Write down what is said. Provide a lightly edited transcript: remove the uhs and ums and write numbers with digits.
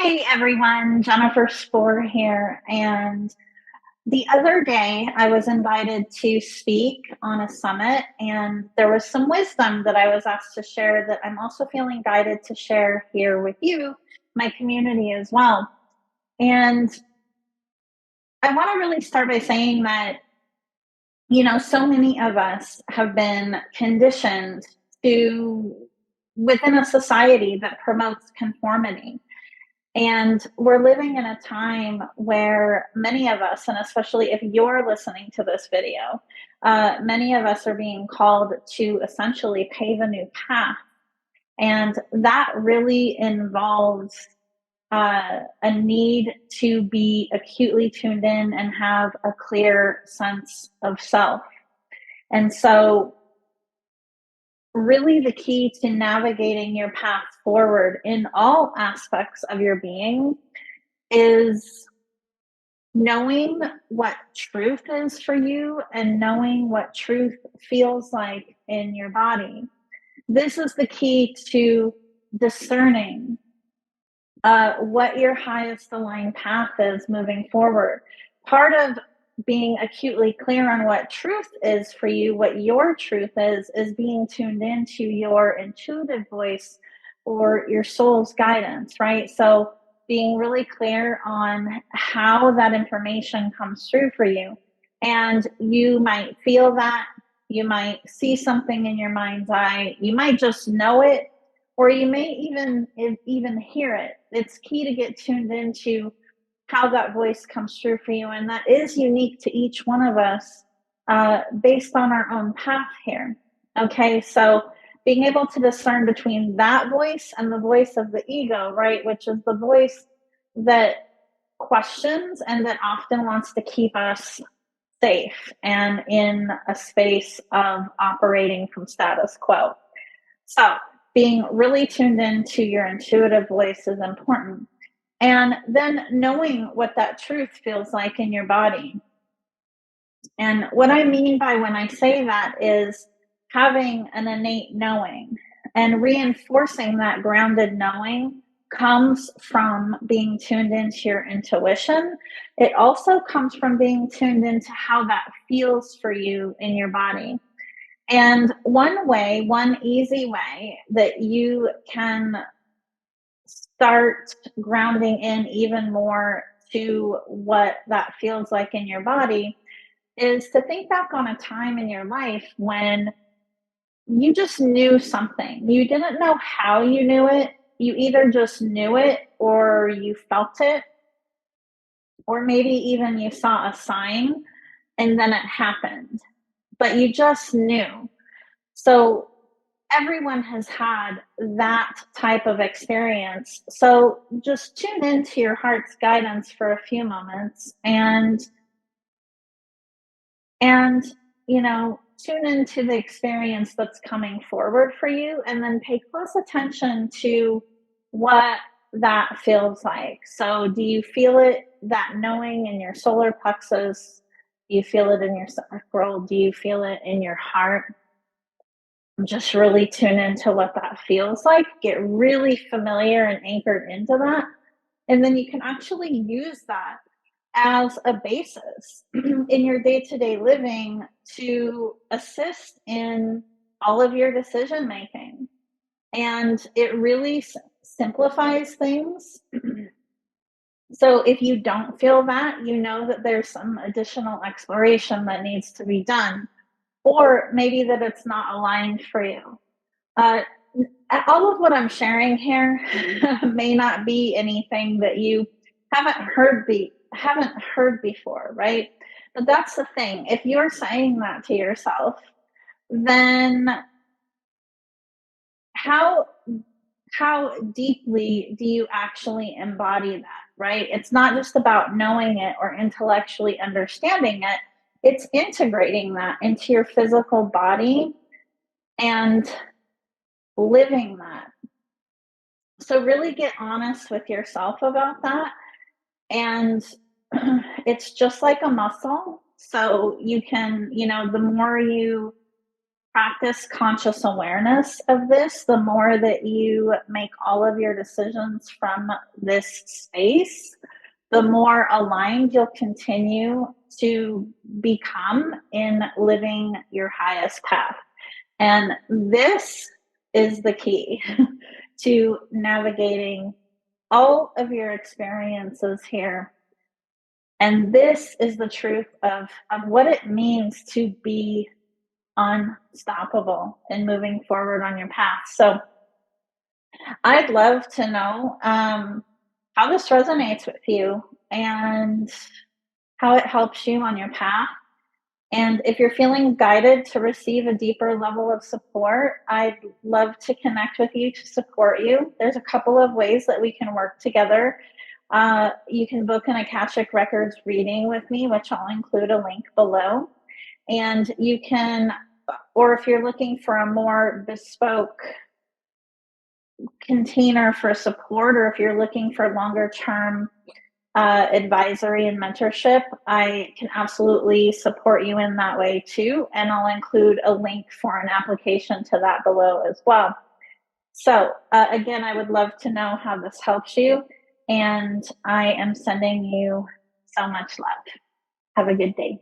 Hey everyone, Jennifer Spohr here. And the other day I was invited to speak on a summit, and there was some wisdom that I was asked to share that I'm also feeling guided to share here with you, my community as well. And I want to really start by saying that, so many of us have been conditioned to within a society that promotes conformity. And we're living in a time where many of us, and especially if you're listening to this video, many of us are being called to essentially pave a new path. And that really involves a need to be acutely tuned in and have a clear sense of self. And so, really, the key to navigating your path forward in all aspects of your being is knowing what truth is for you and knowing what truth feels like in your body. This is the key to discerning what your highest aligned path is moving forward. Part of being acutely clear on what truth is for you, what your truth is being tuned into your intuitive voice or your soul's guidance, right? So, being really clear on how that information comes through for you. And you might feel that, you might see something in your mind's eye, you might just know it, or you may even hear it. It's key to get tuned into how that voice comes through for you, and that is unique to each one of us, based on our own path here. Okay, so being able to discern between that voice and the voice of the ego, right, which is the voice that questions and that often wants to keep us safe and in a space of operating from status quo. So, being really tuned into your intuitive voice is important. And then knowing what that truth feels like in your body. And what I mean by when I say that is having an innate knowing and reinforcing that grounded knowing comes from being tuned into your intuition. It also comes from being tuned into how that feels for you in your body. And one easy way that you can start grounding in even more to what that feels like in your body is to think back on a time in your life when you just knew something. You didn't know how you knew it. You either just knew it or you felt it, or maybe even you saw a sign and then it happened, but you just knew. So everyone has had that type of experience. So just tune into your heart's guidance for a few moments and tune into the experience that's coming forward for you, and then pay close attention to what that feels like. So do you feel it, that knowing in your solar plexus? Do you feel it in your sacral? Do you feel it in your heart? Just really tune into what that feels like, get really familiar and anchored into that. And then you can actually use that as a basis in your day to day living to assist in all of your decision making. And it really simplifies things. So if you don't feel that, you know that there's some additional exploration that needs to be done, or maybe that it's not aligned for you. Uh, all of what I'm sharing here may not be anything that you haven't heard before, right? But that's the thing. If you're saying that to yourself, then how how deeply do you actually embody that, right? It's not just about knowing it or intellectually understanding it. It's integrating that into your physical body and living that. So really get honest with yourself about that. And it's just like a muscle. So you can, the more you practice conscious awareness of this, the more that you make all of your decisions from this space, the more aligned you'll continue to become in living your highest path. And this is the key to navigating all of your experiences here. And this is the truth of what it means to be unstoppable and moving forward on your path. So I'd love to know how this resonates with you and how it helps you on your path. And if you're feeling guided to receive a deeper level of support, I'd love to connect with you to support you. There's a couple of ways that we can work together. You can book an Akashic Records reading with me, which I'll include a link below. And you can, or if you're looking for a more bespoke container for support, or if you're looking for longer term advisory and mentorship, I can absolutely support you in that way too. And I'll include a link for an application to that below as well. So, again, I would love to know how this helps you. And I am sending you so much love. Have a good day.